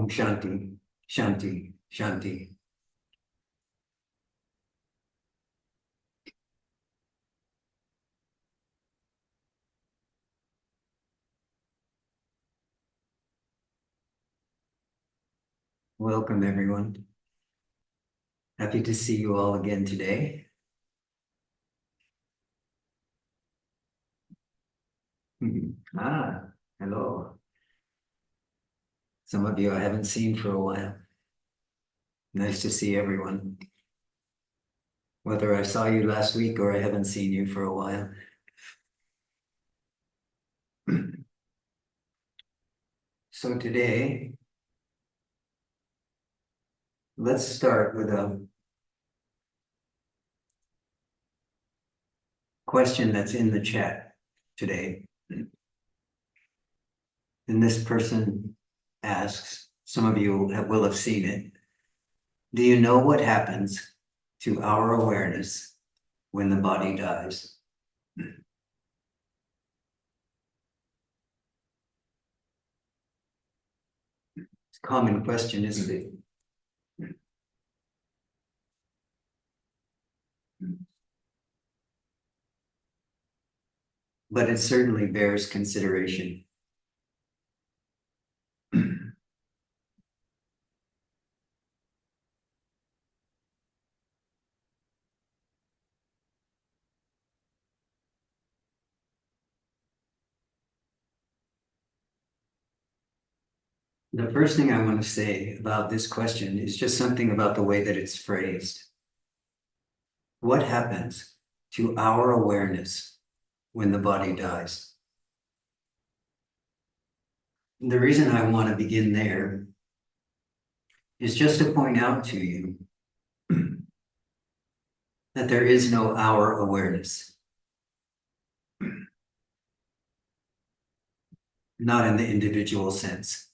Shanti, Shanti, Shanti. Welcome, everyone. Happy to see you all again today. Hello. Some of you I haven't seen for a while. Nice to see everyone. Whether I saw you last week or I haven't seen you for a while. So today, let's start with a question that's in the chat today. And this person asks, some of you will have seen it. Do you know what happens to our awareness when the body dies? It's a common question, isn't it? But it certainly bears consideration. The first thing I want to say about this question is just something about the way that it's phrased. What happens to our awareness when the body dies? And the reason I want to begin there is just to point out to you that there is no our awareness. Not in the individual sense.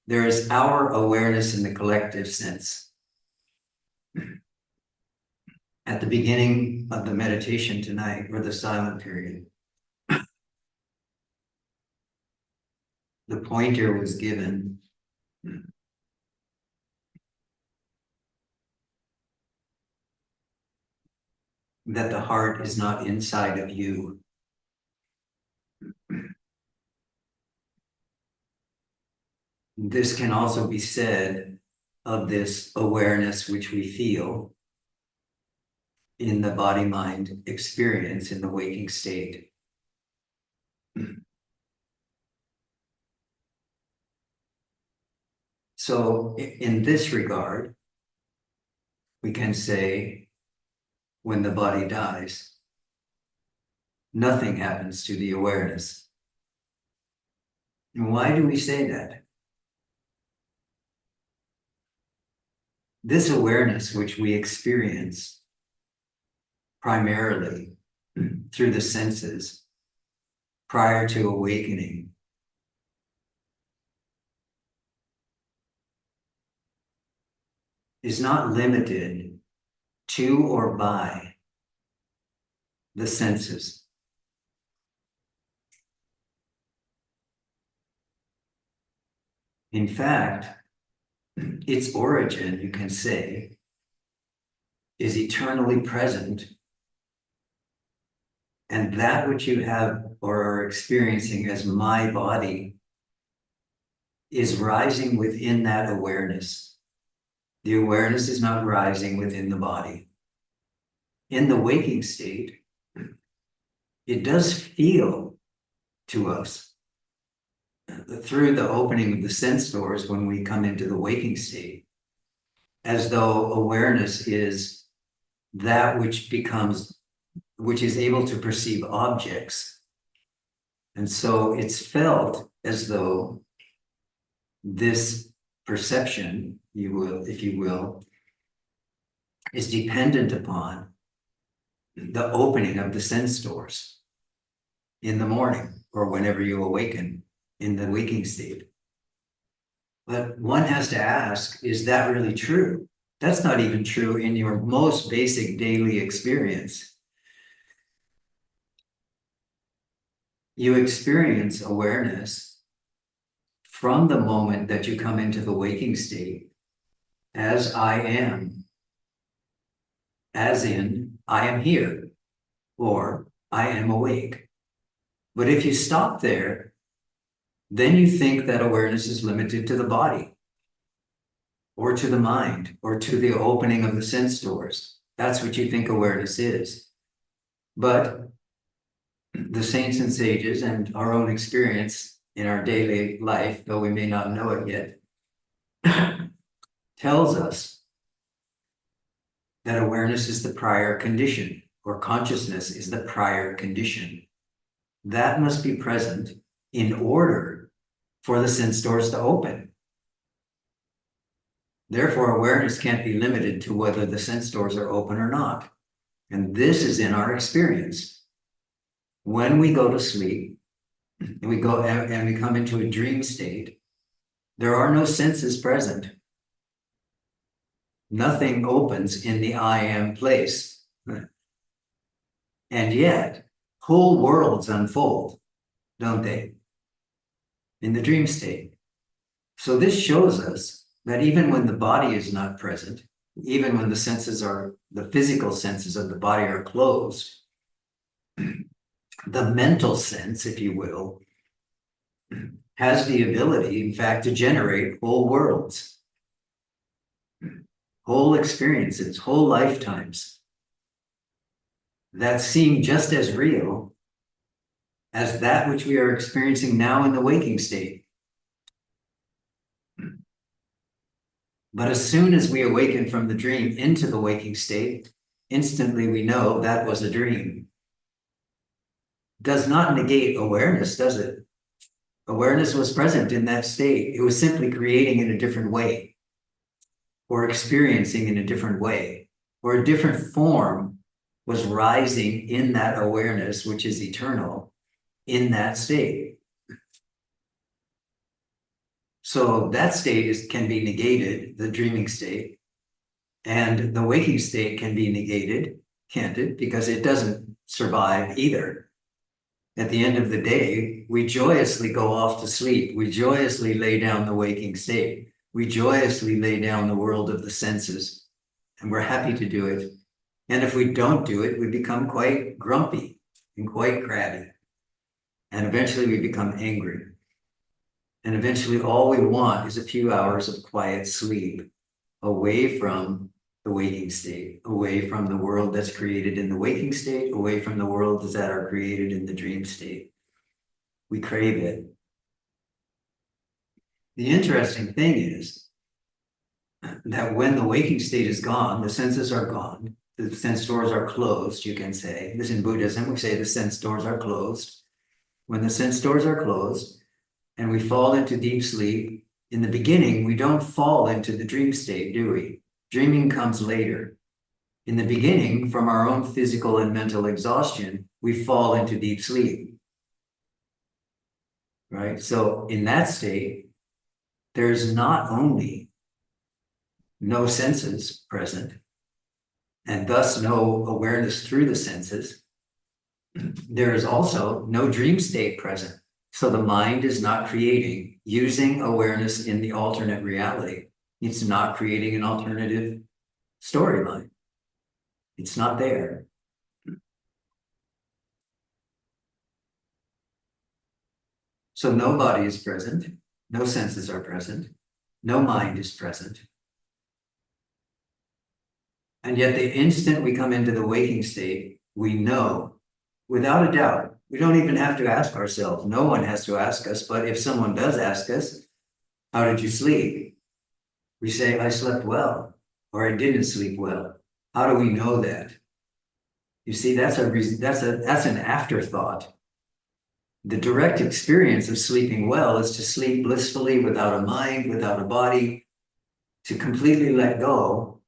There is our awareness in the collective sense. At the beginning of the meditation tonight, or the silent period, the pointer was given that the heart is not inside of you. This can also be said of this awareness which we feel in the body-mind experience in the waking state. So in this regard, we can say when the body dies, nothing happens to the awareness. And why do we say that? This awareness which we experience primarily through the senses prior to awakening is not limited to or by the senses. In fact, its origin, you can say, is eternally present, and that which you have or are experiencing as my body is rising within that awareness. The awareness is not rising within the body. In the waking state, it does feel to us through the opening of the sense doors when we come into the waking state, as though awareness is that which is able to perceive objects. And so it's felt as though this perception, if you will, is dependent upon the opening of the sense doors in the morning or whenever you awaken in the waking state. But one has to ask, is that really true? That's not even true in your most basic daily experience. You experience awareness from the moment that you come into the waking state, as I am, as in, I am here, or I am awake. But if you stop there, then you think that awareness is limited to the body, or to the mind, or to the opening of the sense doors. That's what you think awareness is. But the saints and sages and our own experience in our daily life, though we may not know it yet, tells us that awareness is the prior condition, or consciousness is the prior condition. That must be present in order for the sense doors to open. Therefore, awareness can't be limited to whether the sense doors are open or not. And this is in our experience. When we go to sleep, and we come into a dream state, there are no senses present. Nothing opens in the I am place. And yet, whole worlds unfold, don't they? In the dream state. So this shows us that even when the body is not present, even when the physical senses of the body are closed, the mental sense, if you will, has the ability, in fact, to generate whole worlds, whole experiences, whole lifetimes that seem just as real as that which we are experiencing now in the waking state. But as soon as we awaken from the dream into the waking state, instantly we know that was a dream. Does not negate awareness, does it? Awareness was present in that state. It was simply creating in a different way, or experiencing in a different way, or a different form was rising in that awareness, which is eternal, in that state. So that state can be negated, the dreaming state, and the waking state can be negated, can't it? Because it doesn't survive either. At the end of the day, we joyously go off to sleep. We joyously lay down the waking state. We joyously lay down the world of the senses, and we're happy to do it. And if we don't do it, we become quite grumpy and quite crabby. And eventually we become angry. And eventually all we want is a few hours of quiet sleep away from the waking state, away from the world that's created in the waking state, away from the worlds that are created in the dream state. We crave it. The interesting thing is that when the waking state is gone, the senses are gone, the sense doors are closed, you can say. This in Buddhism, we say the sense doors are closed. When the sense doors are closed and we fall into deep sleep, in the beginning, we don't fall into the dream state, do we? Dreaming comes later. In the beginning, from our own physical and mental exhaustion, we fall into deep sleep. Right? So in that state, there's not only no senses present, and thus no awareness through the senses, there is also no dream state present. So the mind is not creating, using awareness in the alternate reality. It's not creating an alternative storyline. It's not there. So no body is present, no senses are present, no mind is present. And yet the instant we come into the waking state, we know, without a doubt, we don't even have to ask ourselves. No one has to ask us, but if someone does ask us, how did you sleep? We say, I slept well, or I didn't sleep well. How do we know that? You see, that's an afterthought. The direct experience of sleeping well is to sleep blissfully without a mind, without a body, to completely let go.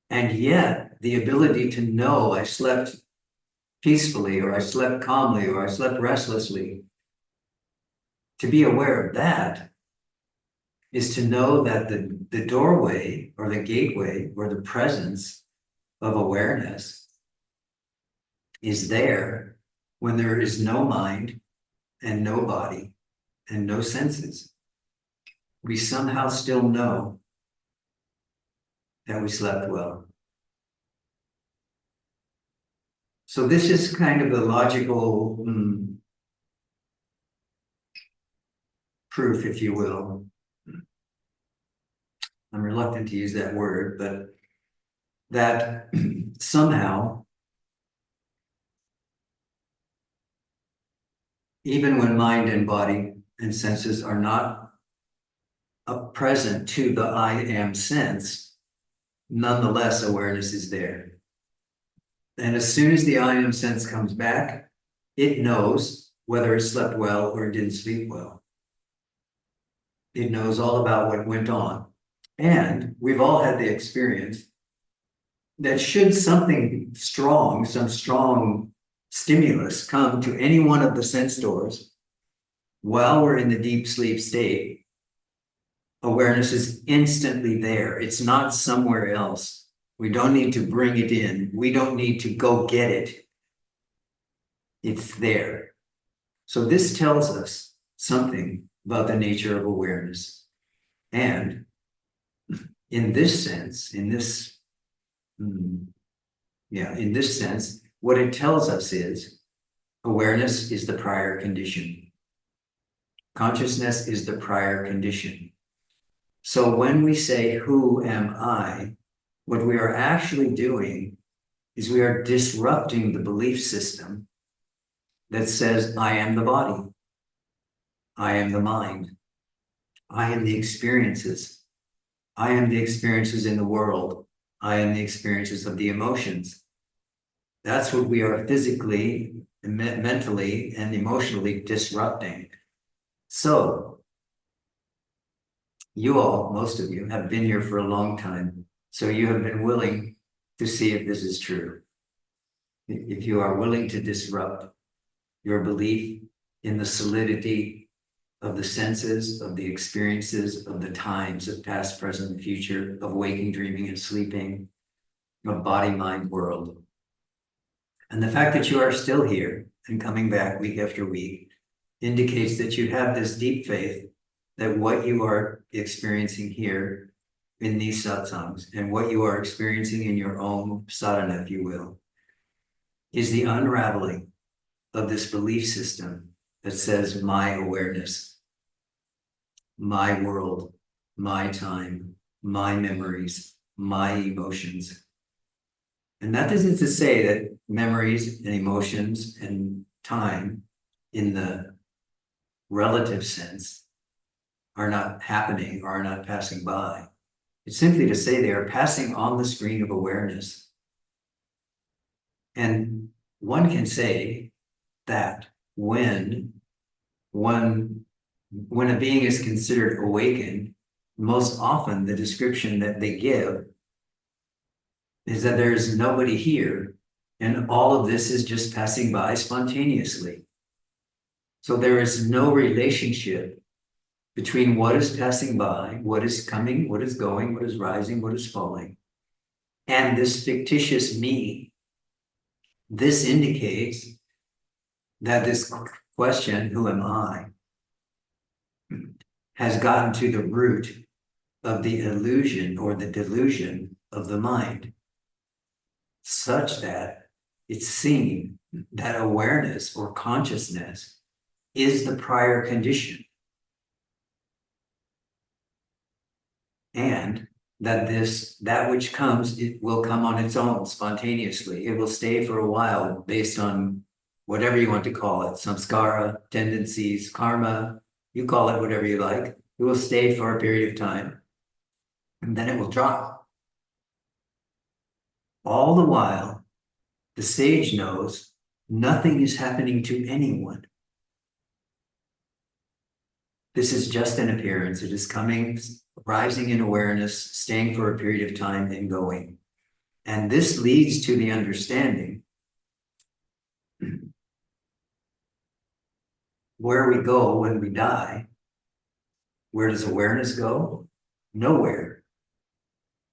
And yet the ability to know I slept peacefully, or I slept calmly, or I slept restlessly, to be aware of that is to know that the doorway or the gateway or the presence of awareness is there when there is no mind and no body and no senses. we somehow still know that we slept well. So this is kind of a logical proof, if you will. I'm reluctant to use that word, but that somehow, even when mind and body and senses are not present to the I am sense, nonetheless, awareness is there. And as soon as the I am sense comes back, it knows whether it slept well or it didn't sleep well. It knows all about what went on. And we've all had the experience that should something strong, some strong stimulus come to any one of the sense doors while we're in the deep sleep state, awareness is instantly there. It's not somewhere else. We don't need to bring it in. We don't need to go get it. It's there. So this tells us something about the nature of awareness. And in this sense, in this sense, what it tells us is awareness is the prior condition. Consciousness is the prior condition. So when we say, who am I? What we are actually doing is we are disrupting the belief system that says, I am the body. I am the mind. I am the experiences. I am the experiences in the world. I am the experiences of the emotions. That's what we are physically, mentally, and emotionally disrupting. So, you all, most of you, have been here for a long time. So you have been willing to see if this is true. If you are willing to disrupt your belief in the solidity of the senses, of the experiences, of the times of past, present, and future, of waking, dreaming, and sleeping, of body, mind, world. And the fact that you are still here and coming back week after week indicates that you have this deep faith that what you are experiencing here in these satsangs and what you are experiencing in your own sadhana, if you will, is the unraveling of this belief system that says my awareness, my world, my time, my memories, my emotions. And that isn't to say that memories and emotions and time in the relative sense are not happening or are not passing by. It's simply to say they are passing on the screen of awareness. And one can say that when a being is considered awakened, most often the description that they give is that there is nobody here and all of this is just passing by spontaneously. So there is no relationship between what is passing by, what is coming, what is going, what is rising, what is falling, and this fictitious me. This indicates that this question, who am I, has gotten to the root of the illusion or the delusion of the mind, such that it's seen that awareness or consciousness is the prior condition. And that which comes, it will come on its own spontaneously. It will stay for a while based on whatever you want to call it, samskara, tendencies, karma, you call it whatever you like. It will stay for a period of time and then it will drop. All the while, the sage knows nothing is happening to anyone. This is just an appearance. It is coming, rising in awareness, staying for a period of time and going. And this leads to the understanding where we go when we die. Where does awareness go? Nowhere.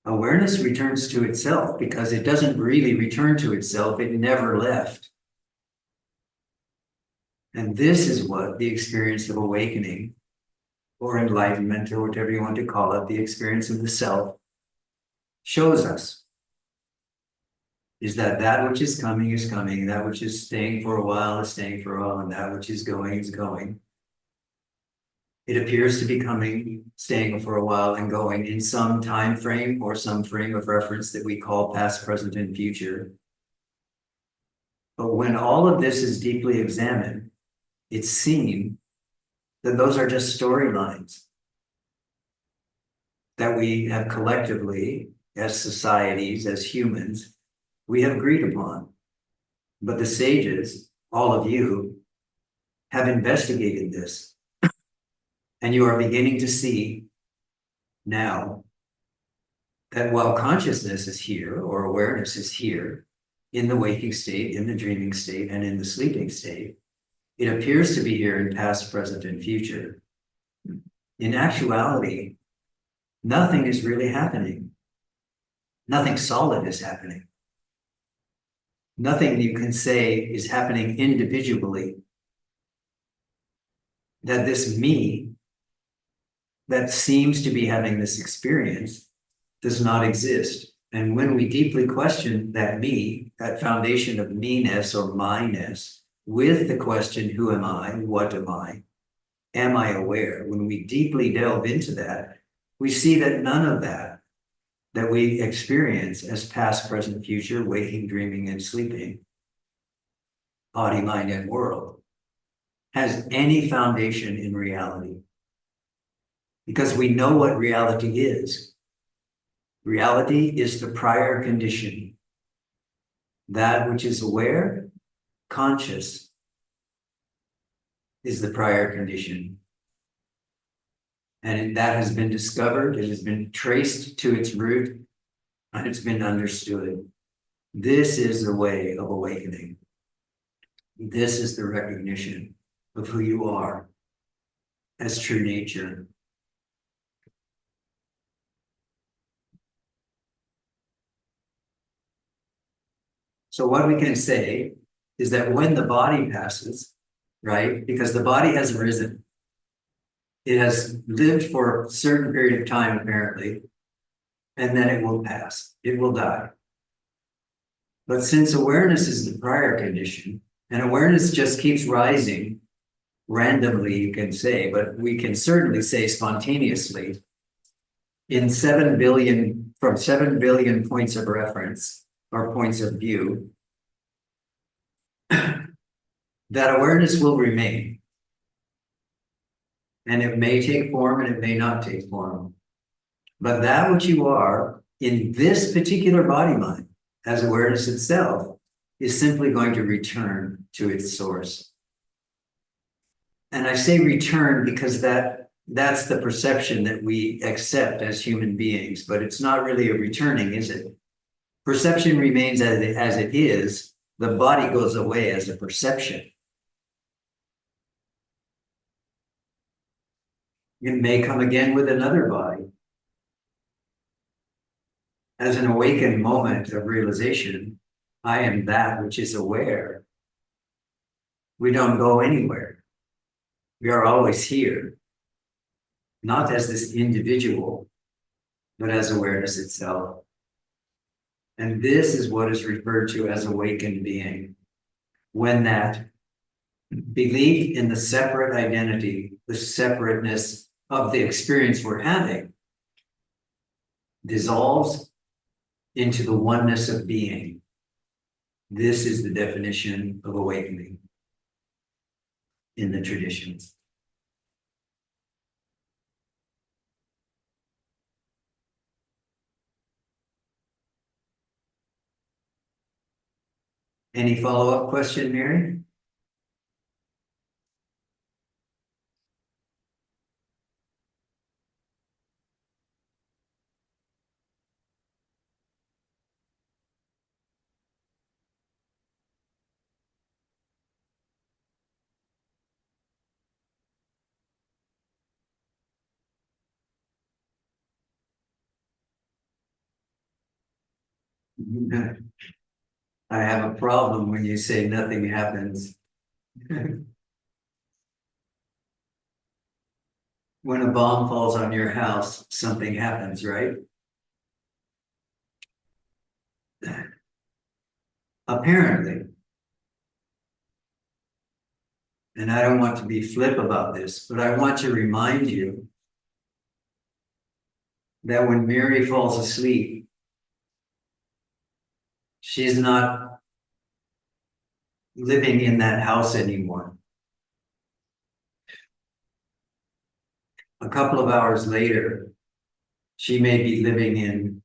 Awareness returns to itself because it doesn't really return to itself. It never left. And this is what the experience of awakening or enlightenment, or whatever you want to call it, the experience of the self, shows us is that that which is coming, that which is staying for a while is staying for a while, and that which is going is going. It appears to be coming, staying for a while, and going in some time frame or some frame of reference that we call past, present, and future. But when all of this is deeply examined, it's seen that those are just storylines that we have collectively, as societies, as humans, we have agreed upon. But the sages, all of you, have investigated this. And you are beginning to see now that while consciousness is here, or awareness is here, in the waking state, in the dreaming state, and in the sleeping state, it appears to be here in past, present, and future. In actuality, nothing is really happening. Nothing solid is happening. Nothing you can say is happening individually. That this me that seems to be having this experience does not exist. And when we deeply question that me, that foundation of me-ness or my-ness, with the question, who am I? What am I aware? When we deeply delve into that, we see that none of that we experience as past, present, future, waking, dreaming, and sleeping, body, mind, and world, has any foundation in reality. Because we know what reality is. Reality is the prior condition. That which is aware, conscious, is the prior condition. And that has been discovered, it has been traced to its root, and it's been understood. This is the way of awakening. This is the recognition of who you are as true nature. So what we can say is that when the body passes, right, because the body has arisen, it has lived for a certain period of time, apparently, and then it will pass. It will die. But since awareness is the prior condition, and awareness just keeps rising randomly, you can say, but we can certainly say spontaneously, in 7 billion, from 7 billion points of reference or points of view, that awareness will remain. And it may take form and it may not take form. But that which you are in this particular body mind, as awareness itself, is simply going to return to its source. And I say return because that's the perception that we accept as human beings, but it's not really a returning, is it? Perception remains as it is. The body goes away as a perception. It may come again with another body. As an awakened moment of realization, I am that which is aware. We don't go anywhere. We are always here, not as this individual, but as awareness itself. And this is what is referred to as awakened being. When that belief in the separate identity, the separateness of the experience we're having, dissolves into the oneness of being. This is the definition of awakening in the traditions. Any follow-up question, Mary? I have a problem when you say nothing happens. when a bomb falls on your house, something happens, right? Apparently, and I don't want to be flip about this, but I want to remind you that when Mary falls asleep, she's not living in that house anymore. A couple of hours later, she may be living in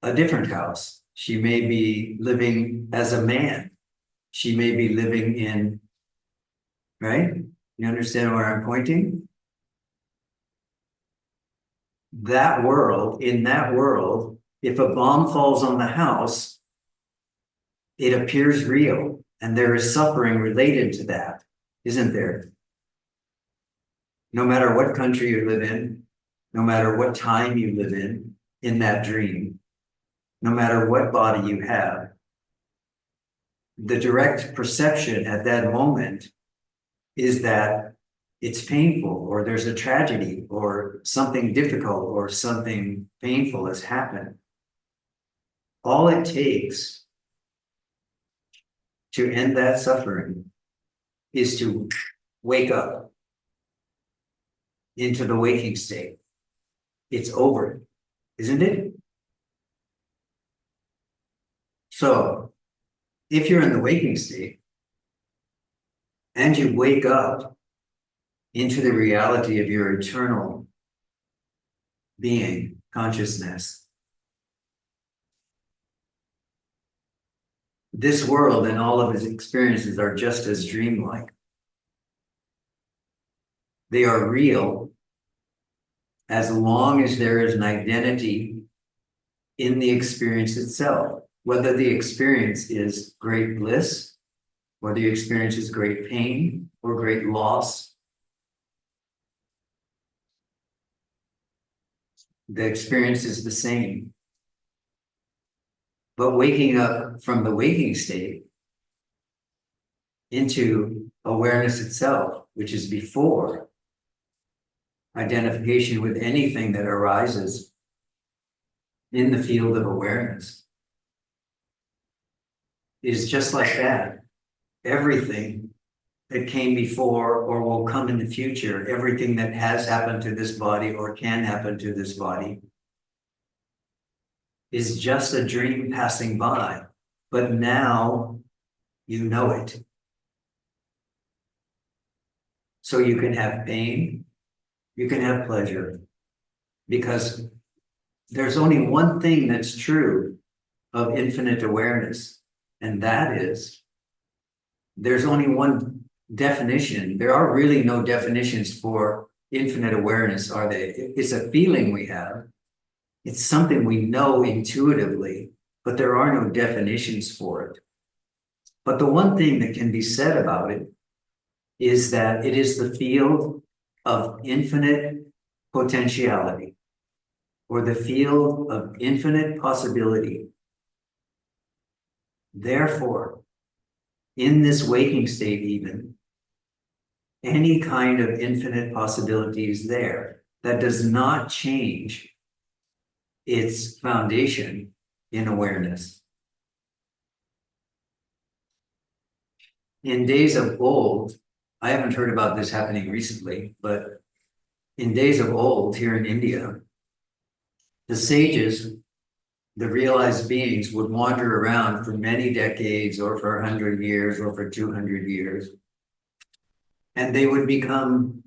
a different house. She may be living as a man. She may be living in, right? You understand where I'm pointing? That world, in that world, if a bomb falls on the house, it appears real, and there is suffering related to that, isn't there? No matter what country you live in, no matter what time you live in that dream, no matter what body you have, the direct perception at that moment is that it's painful, or there's a tragedy, or something difficult, or something painful has happened. All it takes to end that suffering is to wake up into the waking state. It's over, isn't it? So if you're in the waking state and you wake up into the reality of your eternal being, consciousness, this world and all of its experiences are just as dreamlike. They are real as long as there is an identity in the experience itself, whether the experience is great bliss, whether the experience is great pain or great loss. The experience is the same. But waking up from the waking state into awareness itself, which is before identification with anything that arises in the field of awareness, is just like that. Everything that came before or will come in the future, everything that has happened to this body or can happen to this body, is just a dream passing by, but now you know it. So you can have pain, you can have pleasure, because there's only one thing that's true of infinite awareness, and that is there's only one definition. There are really no definitions for infinite awareness, are they? It's a feeling we have. It's something we know intuitively, but there are no definitions for it. But the one thing that can be said about it is that it is the field of infinite potentiality, or the field of infinite possibility. Therefore, in this waking state even, any kind of infinite possibility is there. That does not change its foundation in awareness. In days of old, I haven't heard about this happening recently, but in days of old here in India, the sages, the realized beings, would wander around for many decades or for 100 years or for 200 years. And they would become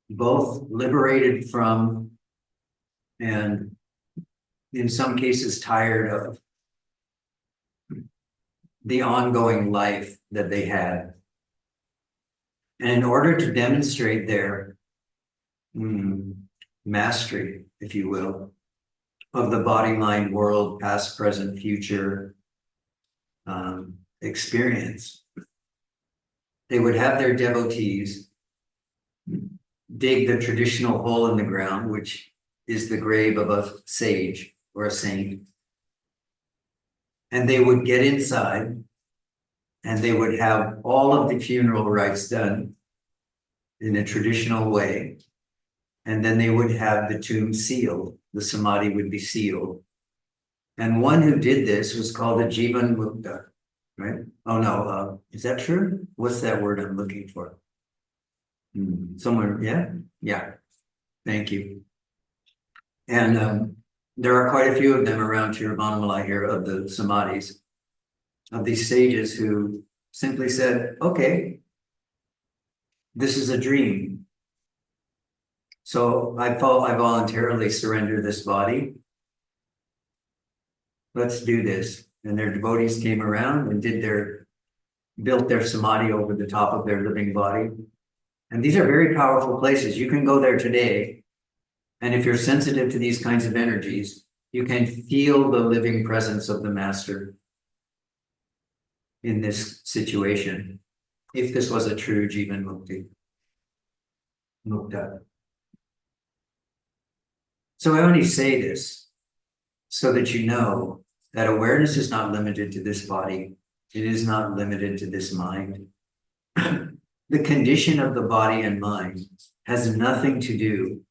both liberated from, and in some cases tired of, the ongoing life that they had. And in order to demonstrate their mastery, if you will, of the body-mind world, past, present, future experience, they would have their devotees dig the traditional hole in the ground, which is the grave of a sage or a saint. And they would get inside and they would have all of the funeral rites done in a traditional way. And then they would have the tomb sealed. The samadhi would be sealed. And one who did this was called a Jivan Mukta, right? Oh no, is that true? What's that word I'm looking for? Somewhere, yeah? Yeah, thank you. And there are quite a few of them around Tiruvannamalai here, of the samadhis, of these sages who simply said, okay, this is a dream. So I voluntarily surrender this body. Let's do this. And their devotees came around and built their samadhi over the top of their living body. And these are very powerful places. You can go there today. And if you're sensitive to these kinds of energies, you can feel the living presence of the master in this situation, if this was a true Jivan Mukta. So I only say this so that you know that awareness is not limited to this body. It is not limited to this mind. The condition of the body and mind has nothing to do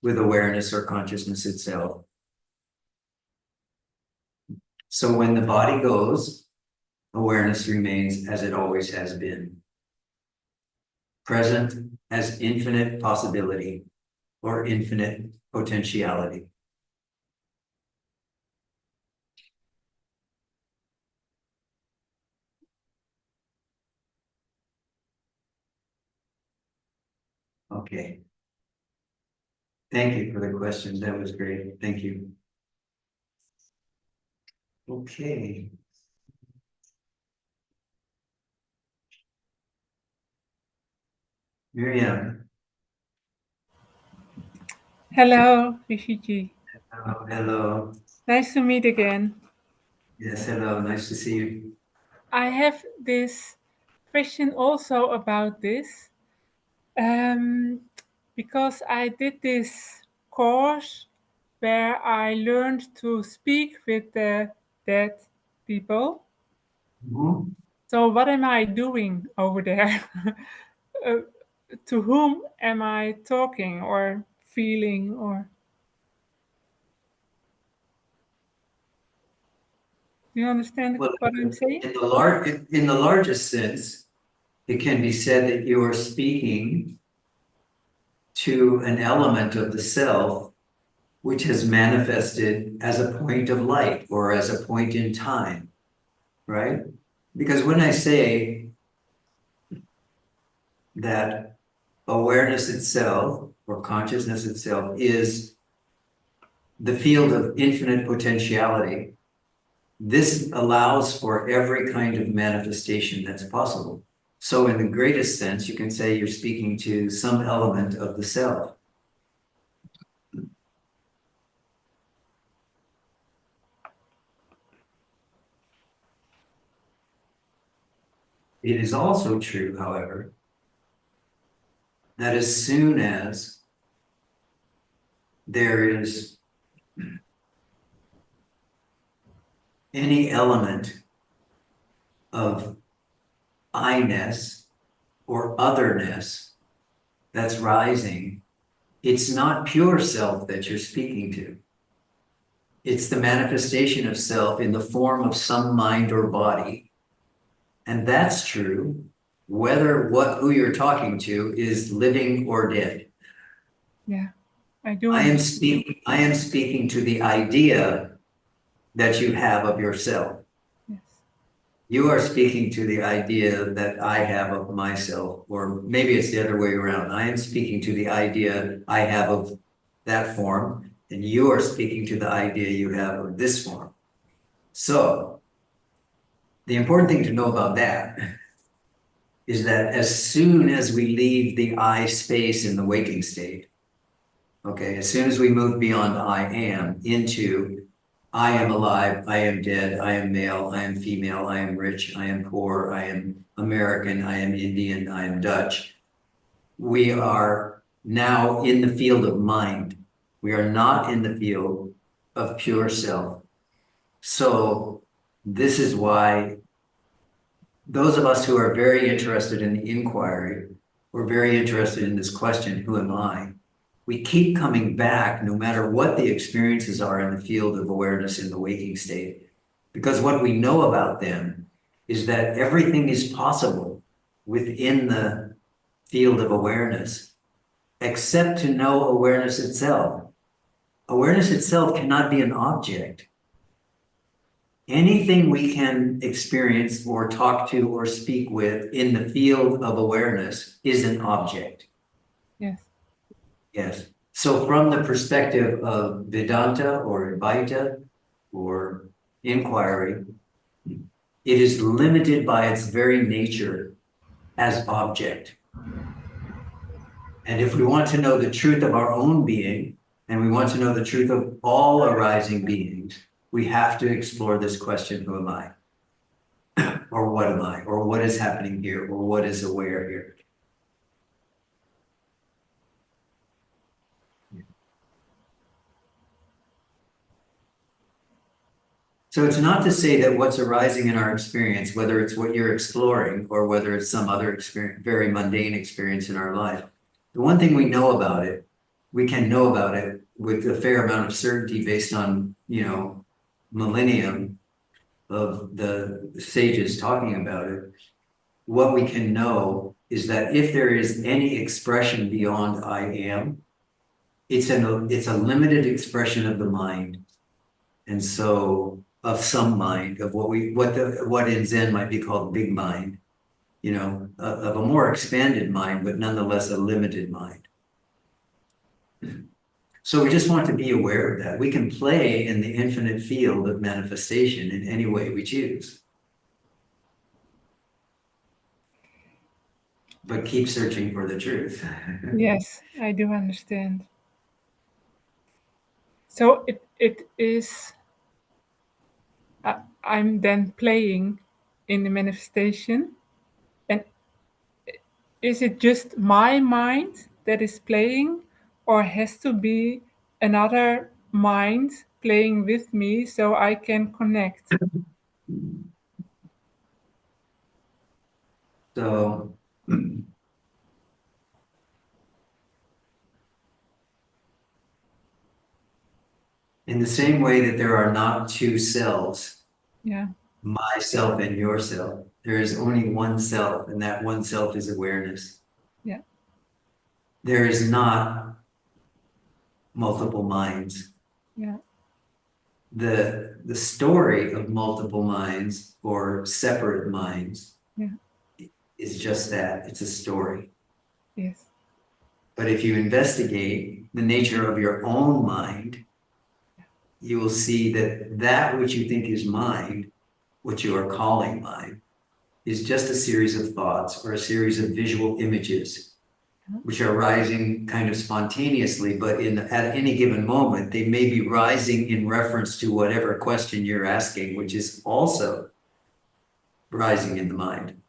with awareness or consciousness itself. So when the body goes, awareness remains as it always has been, present as infinite possibility or infinite potentiality. Okay. Thank you for the question. That was great. Thank you. Okay. Miriam. Hello, Rishiji. Hello. Nice to meet again. Yes, hello. Nice to see you. I have this question also about this. Because I did this course where I learned to speak with the dead people. Mhm. So, what am I doing over there? uh, to whom am I talking or feeling or do you understand Well, what I'm saying? in the largest sense, it can be said that you are speaking to an element of the self which has manifested as a point of light or as a point in time, right? Because when I say that awareness itself or consciousness itself is the field of infinite potentiality, this allows for every kind of manifestation that's possible. So in the greatest sense, you can say you're speaking to some element of the self. It is also true, however, that as soon as there is any element of I-ness or otherness that's rising, it's not pure self that you're speaking to. It's the manifestation of self in the form of some mind or body. And that's true whether who you're talking to is living or dead. Yeah, I do I am understand. speaking to the idea that you have of yourself. Yes. You are speaking to the idea that I have of myself, or maybe it's the other way around. I am speaking to the idea I have of that form, and you are speaking to the idea you have of this form. So the important thing to know about that is that as soon as we leave the I space in the waking state, okay, as soon as we move beyond I am into I am alive, I am dead, I am male, I am female, I am rich, I am poor, I am American, I am Indian, I am Dutch. We are now in the field of mind. We are not in the field of pure self. So this is why those of us who are very interested in the inquiry, or very interested in this question, who am I? We keep coming back no matter what the experiences are in the field of awareness in the waking state. Because what we know about them is that everything is possible within the field of awareness, except to know awareness itself. Awareness itself cannot be an object. Anything we can experience or talk to or speak with in the field of awareness is an object. Yes. Yes. So from the perspective of Vedanta or Advaita or inquiry, it is limited by its very nature as object. And if we want to know the truth of our own being, and we want to know the truth of all arising beings, we have to explore this question, who am I? Or what am I? Or what is happening here? Or what is aware here? So it's not to say that what's arising in our experience, whether it's what you're exploring or whether it's some other experience, very mundane experience in our life, the one thing we know about it, we can know about it with a fair amount of certainty based on, millennium of the sages talking about it. What we can know is that if there is any expression beyond I am, it's a limited expression of the mind. And so of some mind, of what in Zen might be called big mind, of a more expanded mind, but nonetheless a limited mind. So we just want to be aware of that. We can play in the infinite field of manifestation in any way we choose. But keep searching for the truth. Yes, I do understand. So it is, I'm then playing in the manifestation, and is it just my mind that is playing, or has to be another mind playing with me so I can connect? So in the same way that there are not two selves, Yeah, myself and yourself, there is only one self, and that one self is awareness. yeah, There is not multiple minds. yeah, The story of multiple minds or separate minds yeah, is just that, it's a story. yes, But if you investigate the nature of your own mind, you will see that that which you think is mind, what you are calling mind, is just a series of thoughts or a series of visual images, which are rising kind of spontaneously, but at any given moment, they may be rising in reference to whatever question you're asking, which is also rising in the mind.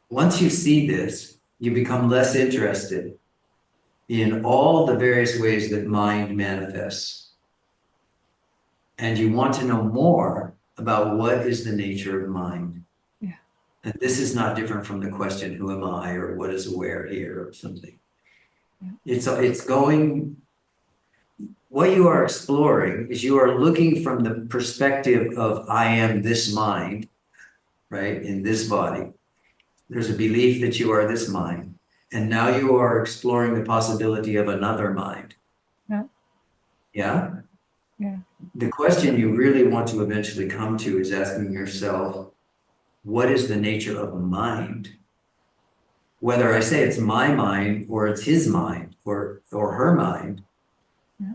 Once you see this, you become less interested in all the various ways that mind manifests. And you want to know more about what is the nature of mind. yeah, And this is not different from the question, who am I, or what is aware here, or something. It's going, what you are exploring is you are looking from the perspective of I am this mind, right, in this body. There's a belief that you are this mind. And now you are exploring the possibility of another mind. yeah, Yeah? yeah, The question you really want to eventually come to is asking yourself, what is the nature of mind? Whether I say it's my mind or it's his mind or her mind, yeah,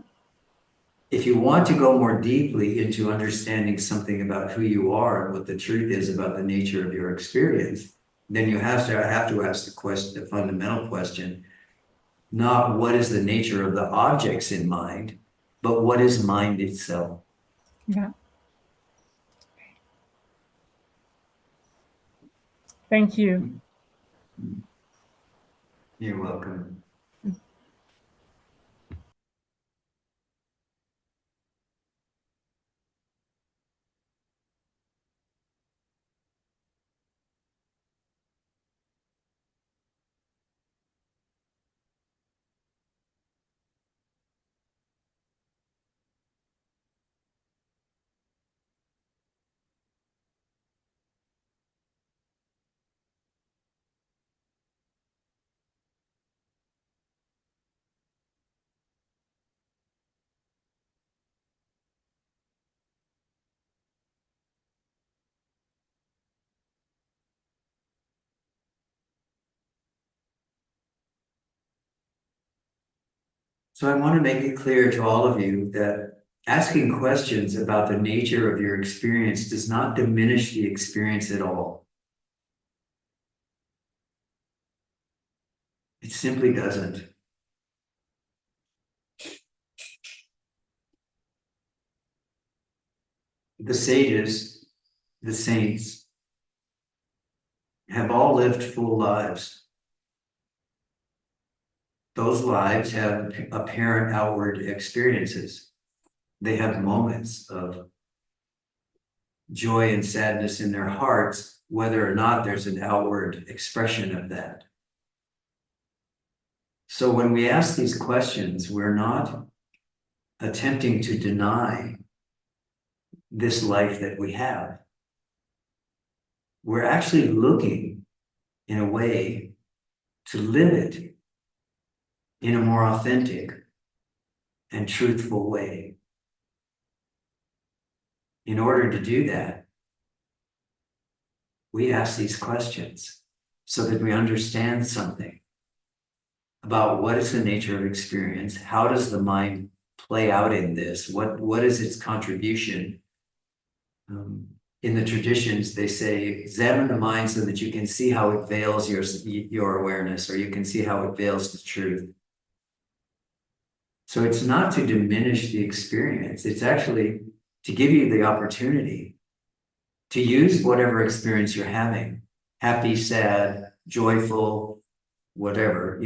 if you want to go more deeply into understanding something about who you are and what the truth is about the nature of your experience, then you have to ask the question, the fundamental question, not what is the nature of the objects in mind, but what is mind itself? yeah. Thank you. You're welcome. So I want to make it clear to all of you that asking questions about the nature of your experience does not diminish the experience at all. It simply doesn't. The sages, the saints, have all lived full lives. Those lives have apparent outward experiences. They have moments of joy and sadness in their hearts, whether or not there's an outward expression of that. So when we ask these questions, we're not attempting to deny this life that we have. We're actually looking in a way to live it in a more authentic and truthful way. In order to do that, we ask these questions so that we understand something about what is the nature of experience, how does the mind play out in this, what is its contribution. In the traditions, they say, examine the mind so that you can see how it veils your awareness, or you can see how it veils the truth. So it's not to diminish the experience. It's actually to give you the opportunity to use whatever experience you're having, happy, sad, joyful, whatever,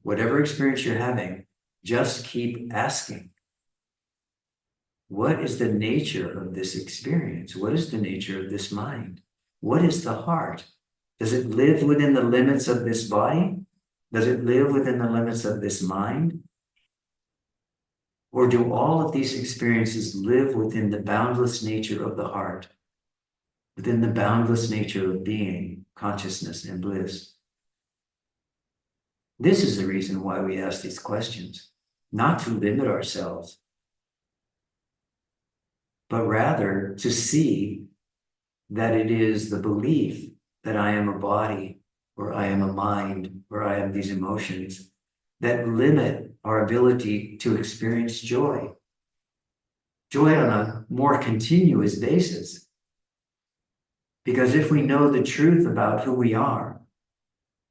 whatever experience you're having, just keep asking. What is the nature of this experience? What is the nature of this mind? What is the heart? Does it live within the limits of this body? Does it live within the limits of this mind? Or do all of these experiences live within the boundless nature of the heart, within the boundless nature of being, consciousness, and bliss? This is the reason why we ask these questions, not to limit ourselves, but rather to see that it is the belief that I am a body, or I am a mind, or I am these emotions that limit our ability to experience joy. Joy on a more continuous basis. Because if we know the truth about who we are,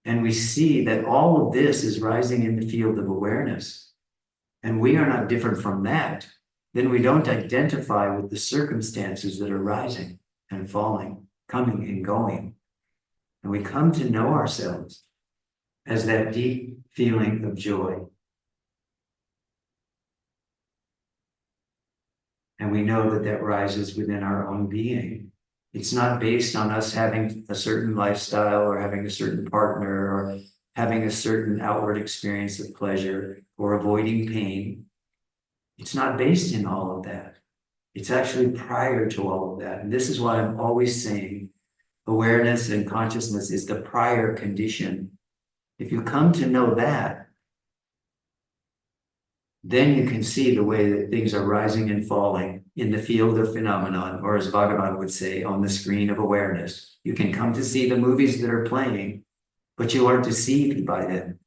and we see that all of this is rising in the field of awareness, and we are not different from that, then we don't identify with the circumstances that are rising and falling, coming and going. And we come to know ourselves as that deep feeling of joy. And we know that that rises within our own being. It's not based on us having a certain lifestyle or having a certain partner or having a certain outward experience of pleasure or avoiding pain. It's not based in all of that. It's actually prior to all of that. And this is why I'm always saying awareness and consciousness is the prior condition. If you come to know that, then you can see the way that things are rising and falling in the field of phenomenon, or as Bhagavan would say, on the screen of awareness. You can come to see the movies that are playing, but you aren't deceived by them.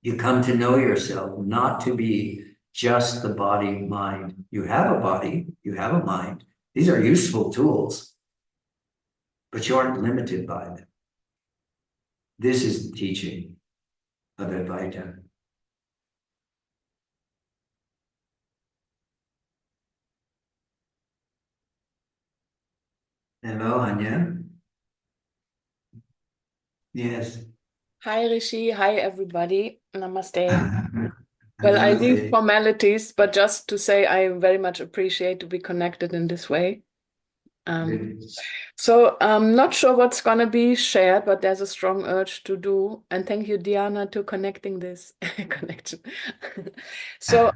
You come to know yourself, not to be just the body, mind. You have a body, you have a mind. These are useful tools, but you aren't limited by them. This is the teaching of Advaita. Hello, Anya. Yes. Hi, Rishi. Hi, everybody. Namaste. Well, I leave formalities, but just to say I very much appreciate to be connected in this way. So I'm not sure what's going to be shared, but there's a strong urge to do. And thank you, Diana, to connecting this connection. So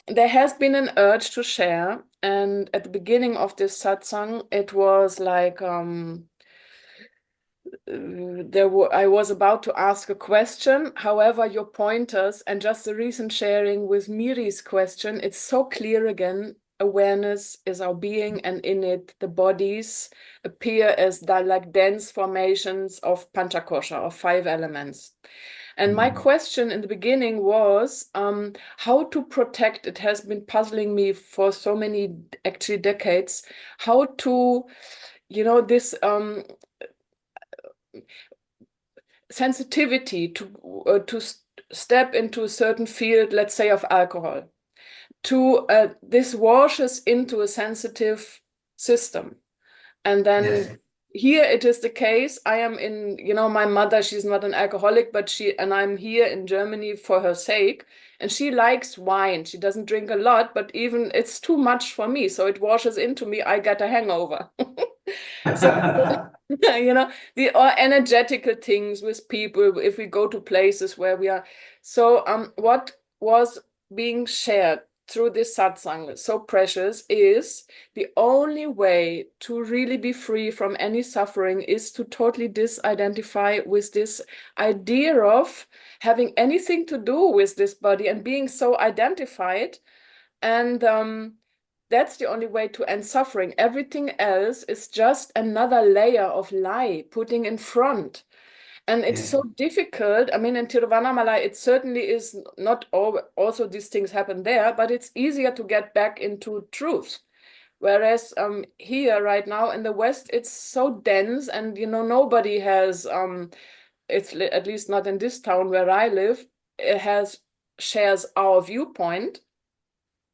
there has been an urge to share. And at the beginning of this satsang, it was like I was about to ask a question. However, your pointers and just the recent sharing with Miri's question, it's so clear again. Awareness is our being, and in it, the bodies appear as like dense formations of panchakosha, of 5 elements. And my question in the beginning was how to protect. It has been puzzling me for so many, actually, decades, how to, this sensitivity to step into a certain field, let's say of alcohol, to this washes into a sensitive system. And then Yes. here it is the case. I am in, my mother, she's not an alcoholic, but I'm here in Germany for her sake. And she likes wine. She doesn't drink a lot, but even it's too much for me. So it washes into me. I get a hangover. So, the energetical things with people, if we go to places where we are. So what was being shared through this satsang, so precious, is the only way to really be free from any suffering is to totally disidentify with this idea of having anything to do with this body and being so identified. And that's the only way to end suffering. Everything else is just another layer of lie putting in front. And it's so difficult. I mean, in Tiruvannamalai, it certainly is not all, also these things happen there, but it's easier to get back into truth. Whereas here right now in the West, it's so dense and, nobody has, at least not in this town where I live, shares our viewpoint.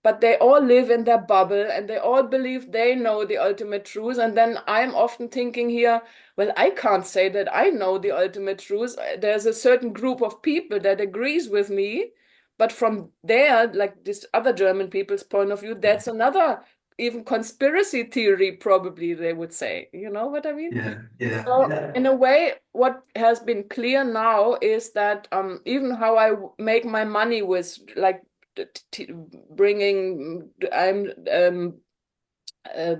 But they all live in their bubble and they all believe they know the ultimate truth. And then I'm often thinking here, well, I can't say that I know the ultimate truth. There's a certain group of people that agrees with me. But from there, like this other German people's point of view, that's another even conspiracy theory, probably they would say. You know what I mean? So in a way, what has been clear now is that even how I make my money with like I'm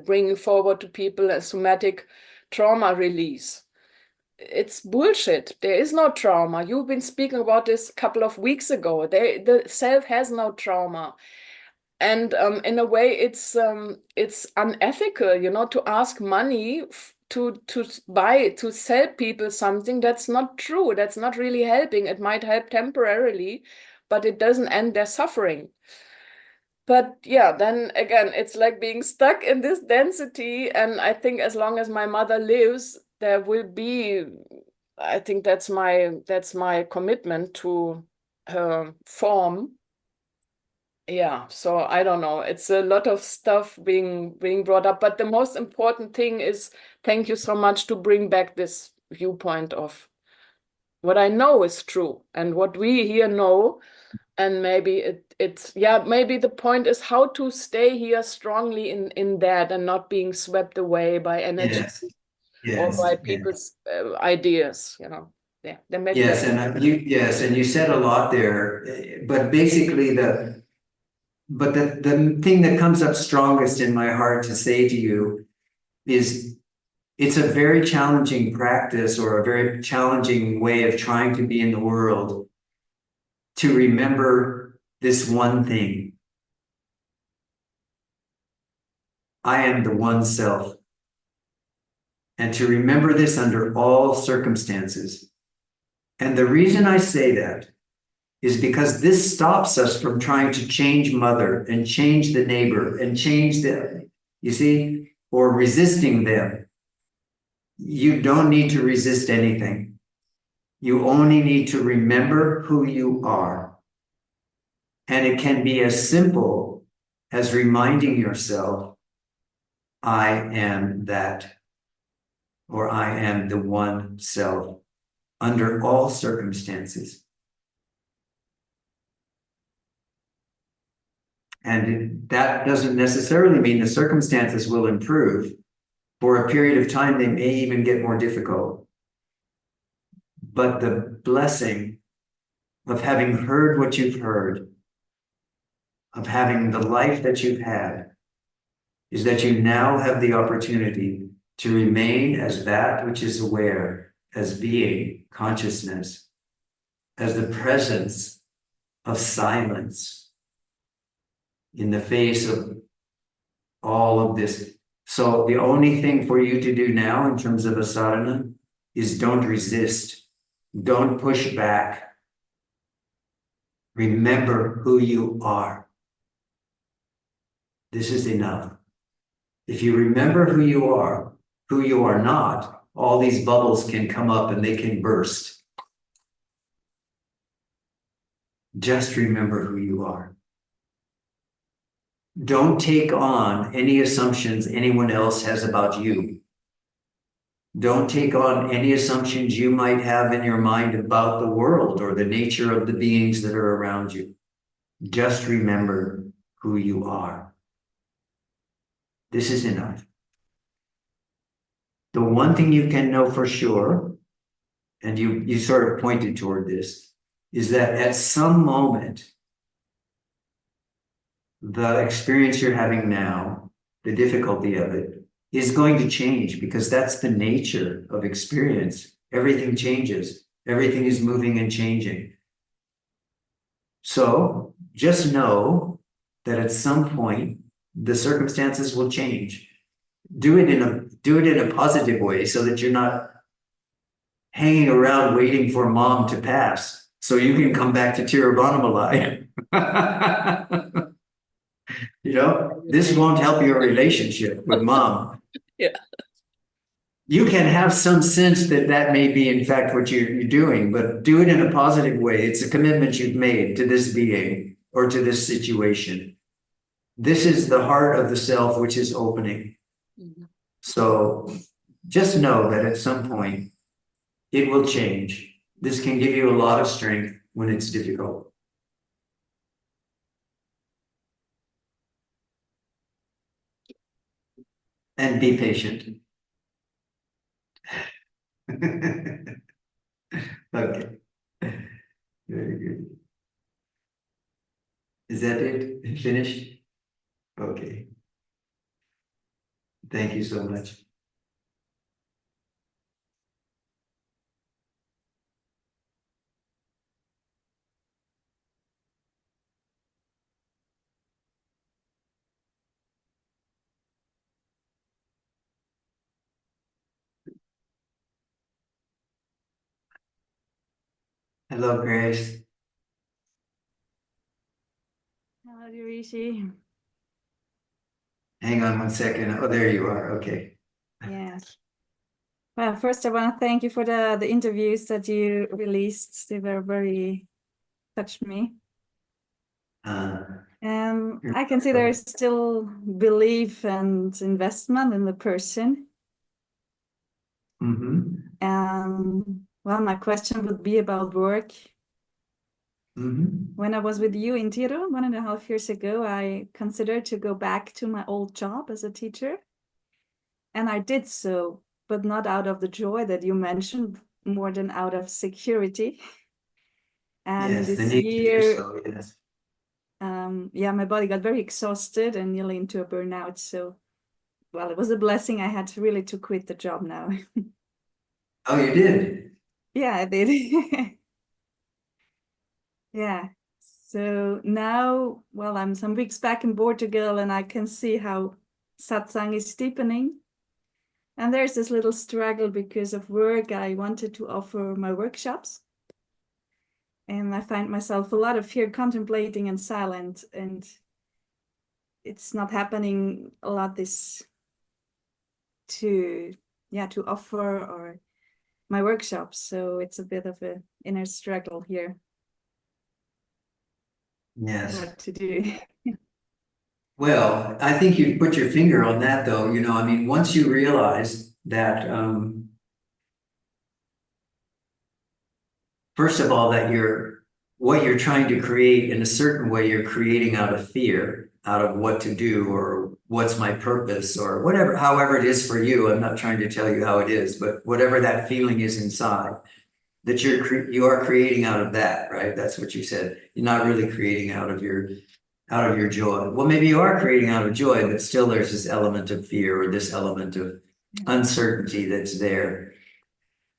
bringing forward to people a somatic trauma release. It's bullshit. There is no trauma. You've been speaking about this a couple of weeks ago. The self has no trauma. And in a way, it's unethical, to ask money to sell people something that's not true. That's not really helping. It might help temporarily, but it doesn't end their suffering. But yeah, then again, it's like being stuck in this density. And I think as long as my mother lives, there will be, I think that's my commitment to her form. Yeah, so I don't know. It's a lot of stuff being brought up, but the most important thing is thank you so much to bring back this viewpoint of what I know is true and what we here know. And maybe maybe the point is how to stay here strongly in that and not being swept away by energy or by people's ideas, Yeah, then maybe and you said a lot there, but basically the thing that comes up strongest in my heart to say to you is it's a very challenging practice or a very challenging way of trying to be in the world to remember this one thing. I am the one self. And to remember this under all circumstances. And the reason I say that is because this stops us from trying to change mother and change the neighbor and change them, you see, or resisting them. You don't need to resist anything. You only need to remember who you are. And it can be as simple as reminding yourself, I am that, or I am the one self under all circumstances. And that doesn't necessarily mean the circumstances will improve. For a period of time, they may even get more difficult. But the blessing of having heard what you've heard, of having the life that you've had, is that you now have the opportunity to remain as that which is aware, as being consciousness, as the presence of silence in the face of all of this. So the only thing for you to do now in terms of a sadhana is don't resist, don't push back, Remember who you are. This is enough. If you remember who you are not, all these bubbles can come up and they can burst. Just remember who you are. Don't take on any assumptions anyone else has about you. Don't take on any assumptions you might have in your mind about the world or the nature of the beings that are around you. Just remember who you are. This is enough. The one thing you can know for sure, and you sort of pointed toward this, is that at some moment, the experience you're having now, the difficulty of it, is going to change, because that's the nature of experience. Everything changes. Everything is moving and changing. So just know that at some point, the circumstances will change. Do it in a positive way, so that you're not hanging around waiting for mom to pass so you can come back to Tiruvanamalai. You know, this won't help your relationship with mom. Yeah. You can have some sense that that may be, in fact, what you're doing, but do it in a positive way. It's a commitment you've made to this being or to this situation. This is the heart of the self, which is opening. Mhm. So just know that at some point it will change. This can give you a lot of strength when it's difficult. And be patient. Okay. Very good. Is that it? Finished? Okay. Thank you so much. Hello, Grace. Hello, Rishi. Hang on one second. Oh, there you are. Okay. Yeah. Well, first I want to thank you for the interviews that you released. They were very touched me. I can see there is still belief and investment in the person. Well, my question would be about work. When I was with you in Tiro 1.5 years ago, I considered to go back to my old job as a teacher. And I did so, but not out of the joy that you mentioned, more than out of security. And yes, this the need year, to do so, yes. yeah, my body got very exhausted and nearly into a burnout. So, well, it was a blessing. I had to really to quit the job now. Oh, you did? Yeah, I did. Yeah. So now, well, I'm some weeks back in Portugal and I can see how satsang is deepening. And there's this little struggle because of work. I wanted to offer my workshops. And I find myself a lot of here contemplating and silent. And it's not happening a lot to offer or my workshops. So it's a bit of an inner struggle here. Yes. What to do. Well, I think you put your finger on that, though. You know, I mean, once you realize that, first of all, that what you're trying to create in a certain way, you're creating out of fear, out of what to do or what's my purpose or whatever, however it is for you. I'm not trying to tell you how it is, but whatever that feeling is inside, that you are creating out of that, right? That's what you said. You're not really creating out of your joy. Well, maybe you are creating out of joy, but still there's this element of fear or this element of uncertainty that's there.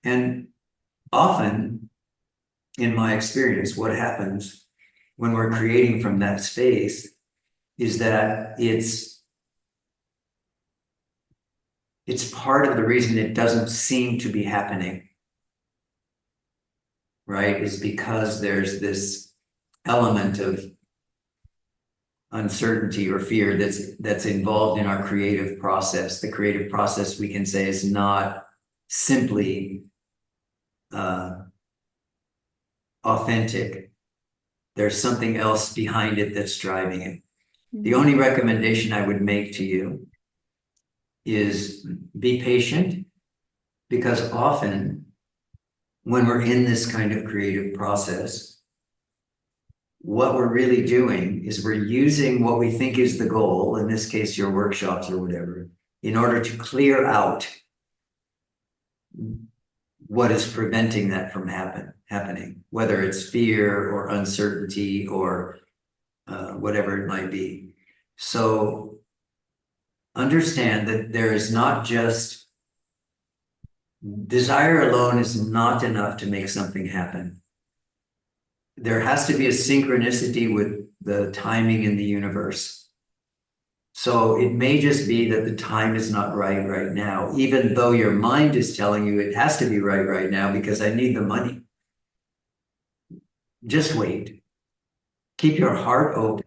And often, in my experience, what happens when we're creating from that space is that it's part of the reason it doesn't seem to be happening, right? Is because there's this element of uncertainty or fear that's involved in our creative process. The creative process, we can say, is not simply authentic. There's something else behind it that's driving it. The only recommendation I would make to you is be patient, because often when we're in this kind of creative process, what we're really doing is we're using what we think is the goal, in this case, your workshops or whatever, in order to clear out what is preventing that from happening, whether it's fear or uncertainty or whatever it might be. So understand that there is not just desire alone is not enough to make something happen. There has to be a synchronicity with the timing in the universe. So it may just be that the time is not right now, even though your mind is telling you it has to be right now because I need the money. Just wait. Keep your heart open.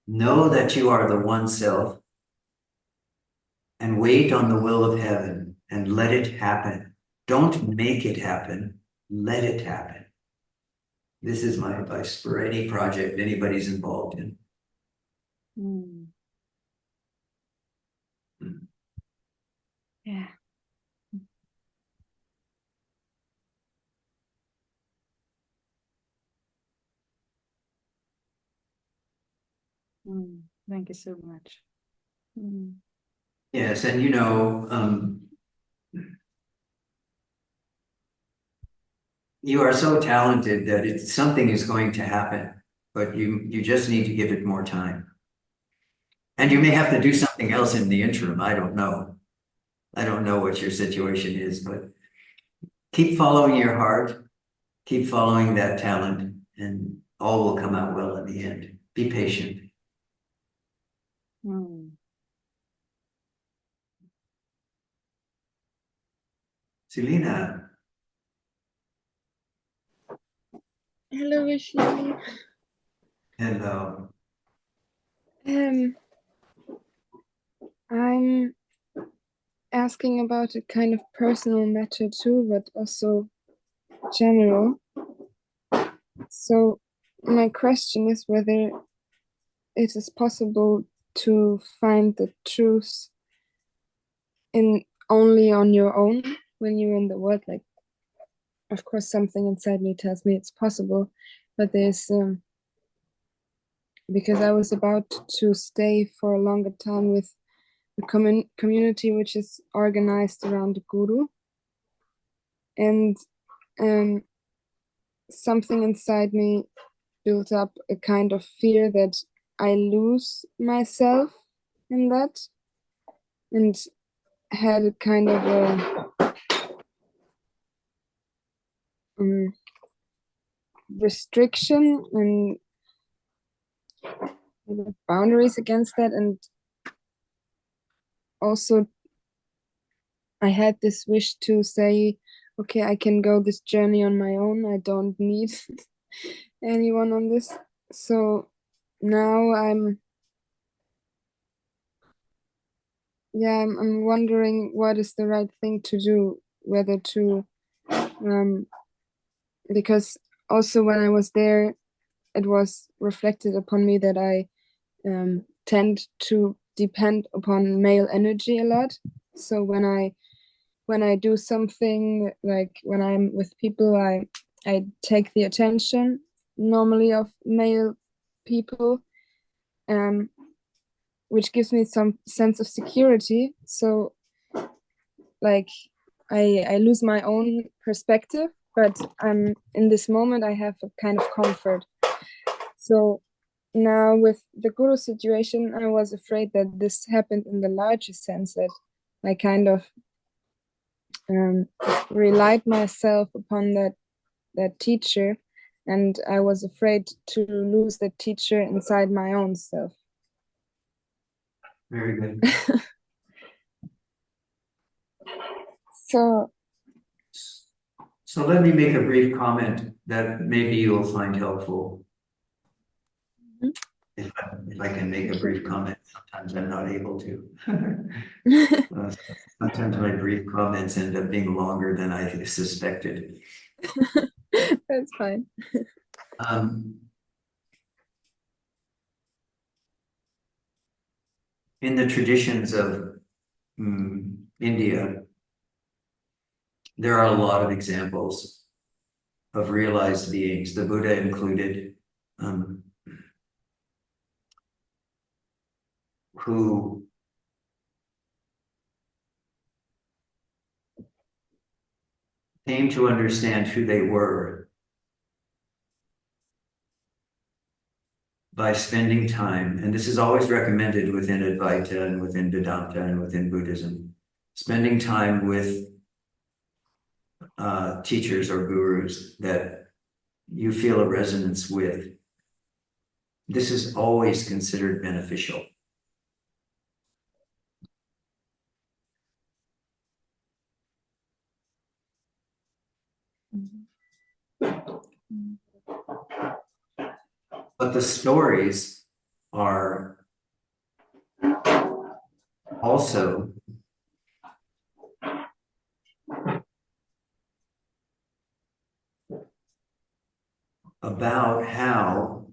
Know that you are the one self, and wait on the will of heaven and let it happen. Don't make it happen. Let it happen. This is my advice for any project anybody's involved in. Yeah. Thank you so much. Yes, and you are so talented that something is going to happen, but you just need to give it more time. And you may have to do something else in the interim. I don't know. I don't know what your situation is, but keep following your heart, keep following that talent, and all will come out well in the end. Be patient. Selena. Hello, Rishi. Hello. I'm asking about a kind of personal matter too, but also general. So my question is whether it is possible to find the truth in only on your own when you're in the world. Like, of course, something inside me tells me it's possible, but there's because I was about to stay for a longer time with a community which is organized around the guru, and something inside me built up a kind of fear that I lose myself in that, and had a kind of a restriction and boundaries against that. And also I had this wish to say, okay, I can go this journey on my own. I don't need anyone on this. So now I'm wondering what is the right thing to do, whether to because also when I was there, it was reflected upon me that I tend to depend upon male energy a lot. So when I do something, like when I'm with people, I take the attention normally of male people, which gives me some sense of security. So like I lose my own perspective, but in this moment I have a kind of comfort. So now with the guru situation, I was afraid that this happened in the larger sense, that I kind of relied myself upon that teacher, and I was afraid to lose the teacher inside my own self. Very good. So let me make a brief comment that maybe you'll find helpful. Mhm. If I can make a brief comment, sometimes I'm not able to. Uh, Sometimes my brief comments end up being longer than I suspected. That's fine. In the traditions of India, there are a lot of examples of realized beings, the Buddha included, who came to understand who they were by spending time, and this is always recommended within Advaita and within Vedanta and within Buddhism, spending time with teachers or gurus that you feel a resonance with. This is always considered beneficial. But the stories are also about how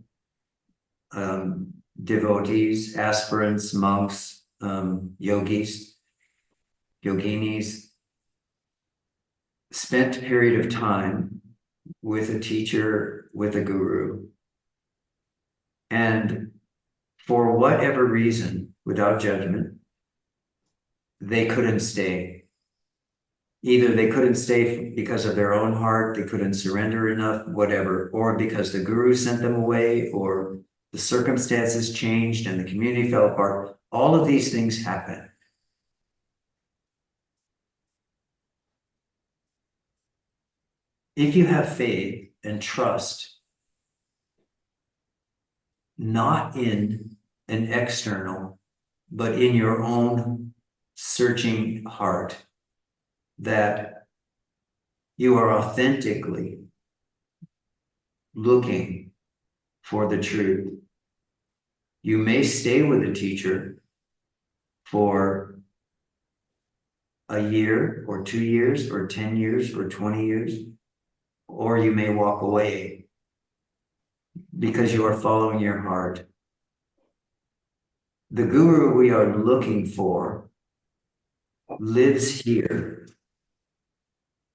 devotees, aspirants, monks, yogis, yoginis spent a period of time with a teacher, with a guru, and for whatever reason, without judgment, they couldn't stay. Either they couldn't stay because of their own heart, they couldn't surrender enough, whatever, or because the guru sent them away, or the circumstances changed and the community fell apart. All of these things happen. If you have faith and trust, not in an external, but in your own searching heart, that you are authentically looking for the truth. You may stay with a teacher for a year or 2 years or 10 years or 20 years, or you may walk away because you are following your heart. The guru we are looking for lives here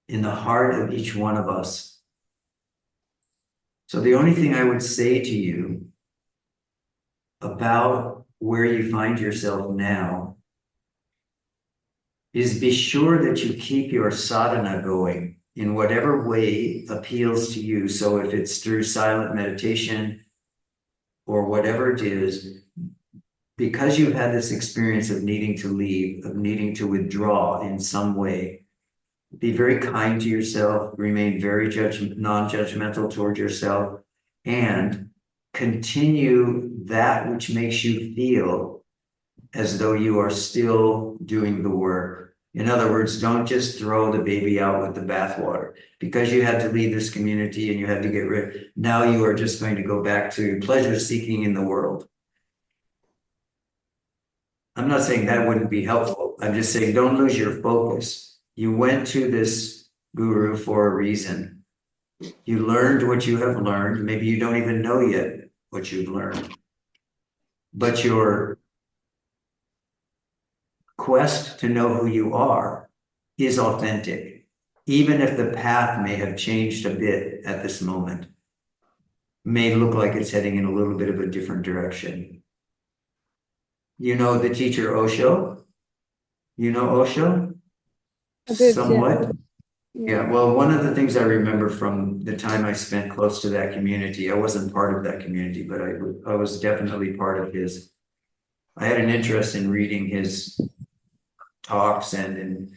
in the heart of each one of us. So the only thing I would say to you about where you find yourself now is be sure that you keep your sadhana going in whatever way appeals to you. So if it's through silent meditation or whatever it is, because you've had this experience of needing to leave, of needing to withdraw in some way, be very kind to yourself, remain very non-judgmental toward yourself, and continue that which makes you feel as though you are still doing the work. In other words, don't just throw the baby out with the bathwater. Because you had to leave this community and you had to get rid, now you are just going to go back to pleasure seeking in the world. I'm not saying that wouldn't be helpful. I'm just saying don't lose your focus. You went to this guru for a reason. You learned what you have learned. Maybe you don't even know yet what you've learned. But your quest to know who you are is authentic, even if the path may have changed a bit at this moment, may look like it's heading in a little bit of a different direction. You know the teacher Osho? You know Osho? A bit, Somewhat? yeah. Yeah, well, one of the things I remember from the time I spent close to that community, I wasn't part of that community, but I was definitely part of his. I had an interest in reading his talks and in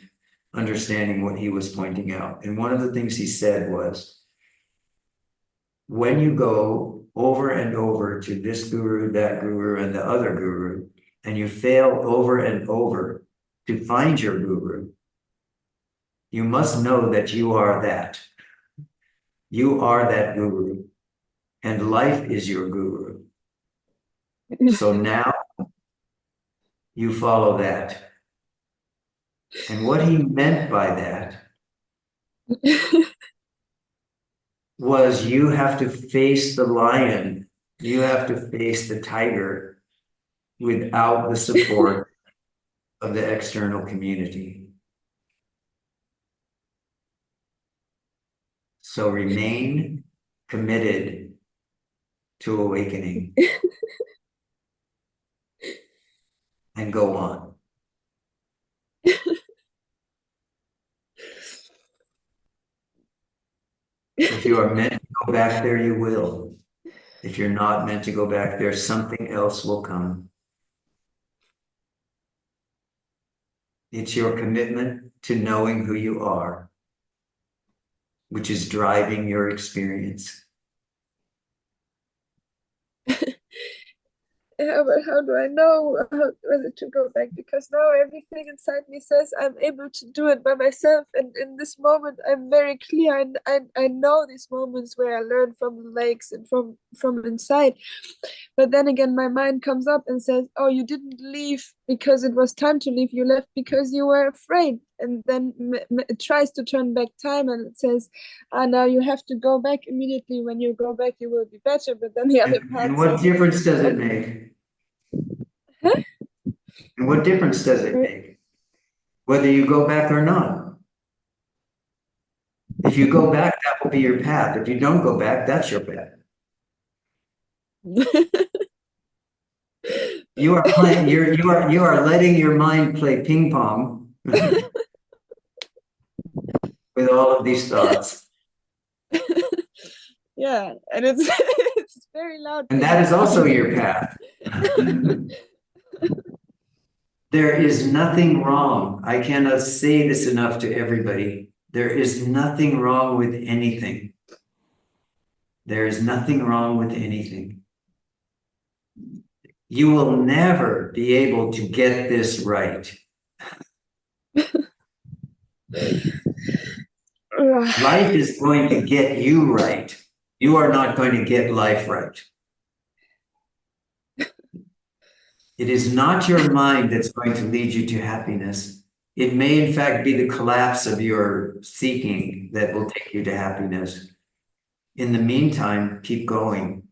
understanding what he was pointing out. And one of the things he said was, when you go over and over to this guru, that guru, and the other guru, and you fail over and over to find your guru, you must know that you are that. You are that guru, and life is your guru. So now you follow that. And what he meant by that was you have to face the lion, you have to face the tiger without the support of the external community. So remain committed to awakening and go on. If you are meant to go back there, you will. If you're not meant to go back there, something else will come. It's your commitment to knowing who you are, which is driving your experience. Yeah, but how do I know whether to go back? Because now everything inside me says I'm able to do it by myself. And in this moment, I'm very clear. And I know these moments where I learn from the lakes and from inside. But then again, my mind comes up and says, oh, you didn't leave because it was time to leave. You left because you were afraid. And then it tries to turn back time and it says, now you have to go back immediately. When you go back, you will be better. But then the other part And what says, difference does it make? huh? And what difference does it make? Whether you go back or not. If you go back, that will be your path. If you don't go back, that's your path. You are playing, you are letting your mind play ping pong with all of these thoughts. Yeah, and it's it's very loud. And that is also your path. There is nothing wrong. I cannot say this enough to everybody. There is nothing wrong with anything. There is nothing wrong with anything. You will never be able to get this right. Life is going to get you right. You are not going to get life right. It is not your mind that's going to lead you to happiness. It may, in fact, be the collapse of your seeking that will take you to happiness. In the meantime, keep going.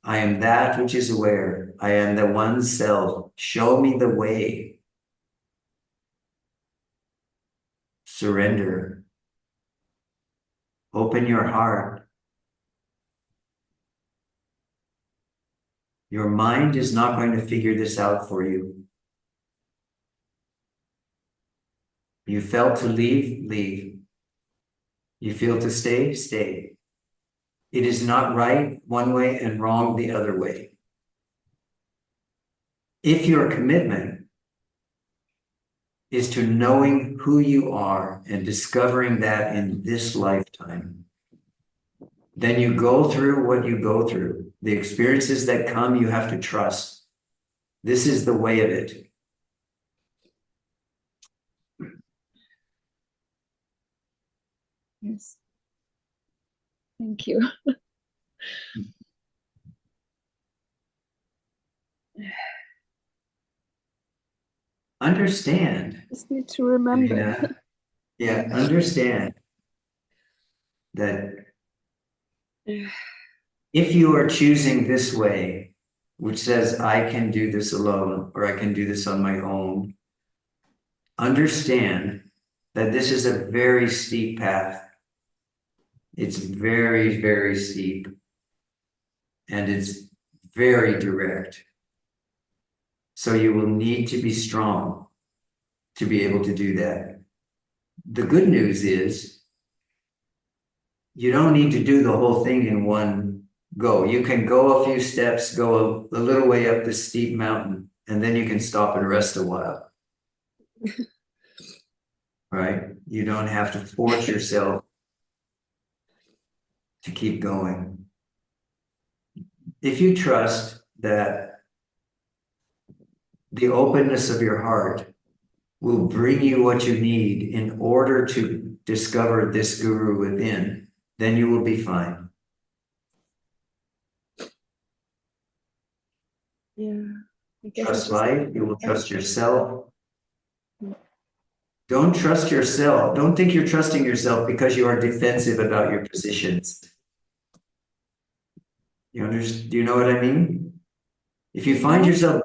I am that which is aware. I am the one self. Show me the way. Surrender. Open your heart. Your mind is not going to figure this out for you. You felt to leave, leave. You feel to stay, stay. It is not right one way and wrong the other way. If your commitment is to knowing who you are and discovering that in this lifetime, then you go through what you go through. The experiences that come, you have to trust. This is the way of it. Yes. Thank you. Understand. Just need to remember. Yeah, understand that if you are choosing this way, which says, I can do this alone, or I can do this on my own, understand that this is a very steep path. It's very, very steep. And it's very direct. So you will need to be strong to be able to do that. The good news is you don't need to do the whole thing in one go. You can go a few steps, go a little way up the steep mountain, and then you can stop and rest a while. Right? You don't have to force yourself to keep going. If you trust that the openness of your heart will bring you what you need in order to discover this guru within, then you will be fine. Yeah. I guess I Trust just, life, you will trust yourself. Don't trust yourself. Don't think you're trusting yourself because you are defensive about your positions. You understand? Do you know what I mean? If you find yourself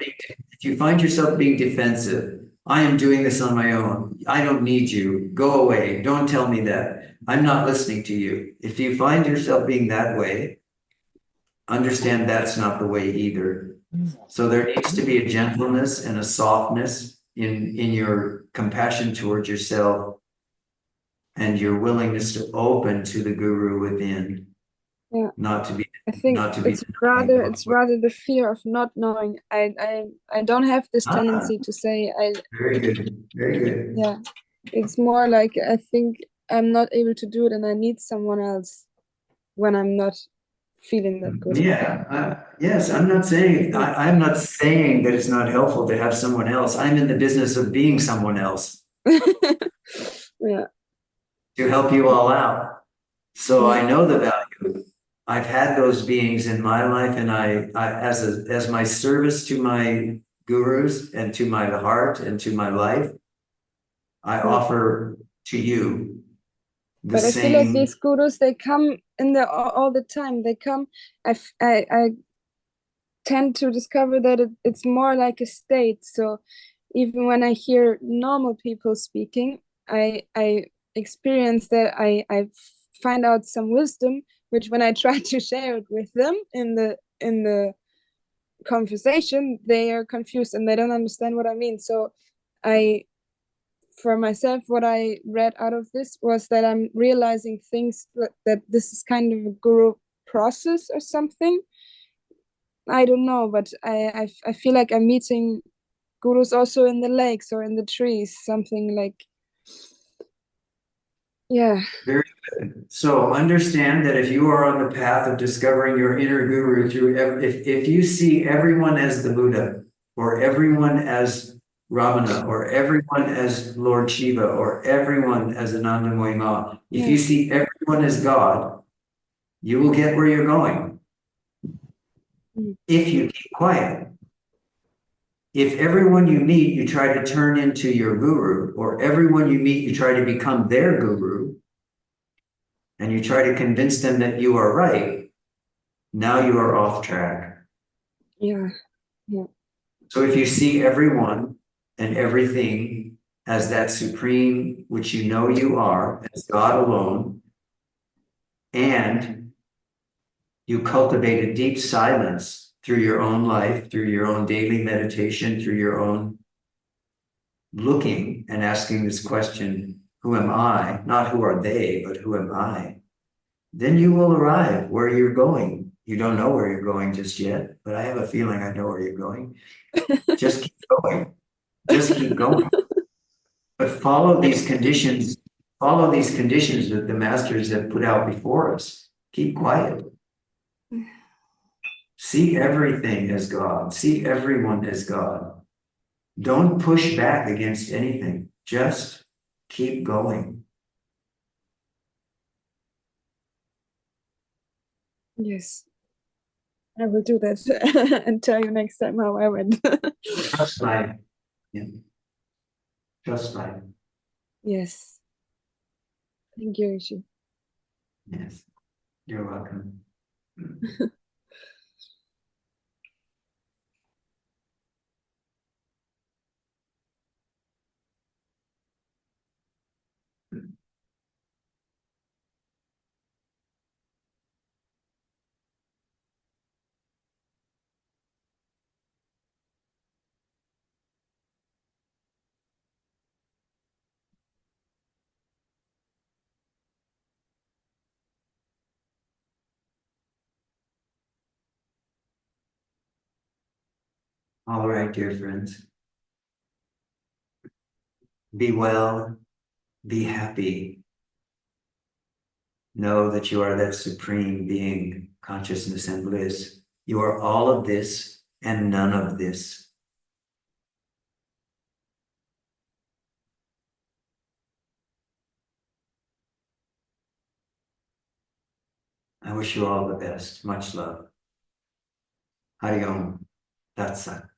being defensive, I am doing this on my own. I don't need you. Go away. Don't tell me that. I'm not listening to you. If you find yourself being that way, understand that's not the way either. So there needs to be a gentleness and a softness in your compassion towards yourself and your willingness to open to the guru within. Yeah. Not to be. I think it's rather the fear of not knowing. I don't have this tendency to say Very good. Very good. Yeah. It's more like I think I'm not able to do it and I need someone else when I'm not feeling that good. Yeah. Yes, I'm not saying I'm not saying that it's not helpful to have someone else. I'm in the business of being someone else. Yeah. To help you all out. So I know the value. I've had those beings in my life, and I as my service to my gurus and to my heart and to my life, I offer to you the But I same. feel like these gurus, they come in there all the time. They come. I tend to discover that it's more like a state. So even when I hear normal people speaking, I experience that I find out some wisdom, which when I try to share it with them in the conversation, they are confused and they don't understand what I mean. So for myself, what I read out of this was that I'm realizing things that this is kind of a guru process or something. I don't know, but I feel like I'm meeting gurus also in the lakes or in the trees, something like, yeah. Very good. So understand that if you are on the path of discovering your inner guru through, if you see everyone as the Buddha, or everyone as Ramana, or everyone as Lord Shiva, or everyone as Ananda Moima, if you see everyone as God, you will get where you're going. If you keep quiet. If everyone you meet, you try to turn into your guru, or everyone you meet, you try to become their guru, and you try to convince them that you are right, now you are off track. Yeah. So if you see everyone and everything as that supreme, which you know you are, as God alone, and you cultivate a deep silence through your own life, through your own daily meditation, through your own looking and asking this question, who am I? Not who are they, but who am I? Then you will arrive where you're going. You don't know where you're going just yet, but I have a feeling I know where you're going. Just keep going. Just keep going. But follow these conditions that the masters have put out before us. Keep quiet. See everything as God. See everyone as God. Don't push back against anything. Just keep going. Yes. I will do that and tell you next time how I went. Trust life. Yeah. Trust life. Yes. Thank you, Rishi. Yes. You're welcome. All right, dear friends. Be well, be happy. Know that you are that supreme being, consciousness and bliss. You are all of this and none of this. I wish you all the best. Much love. Hari Om. Tat Sat.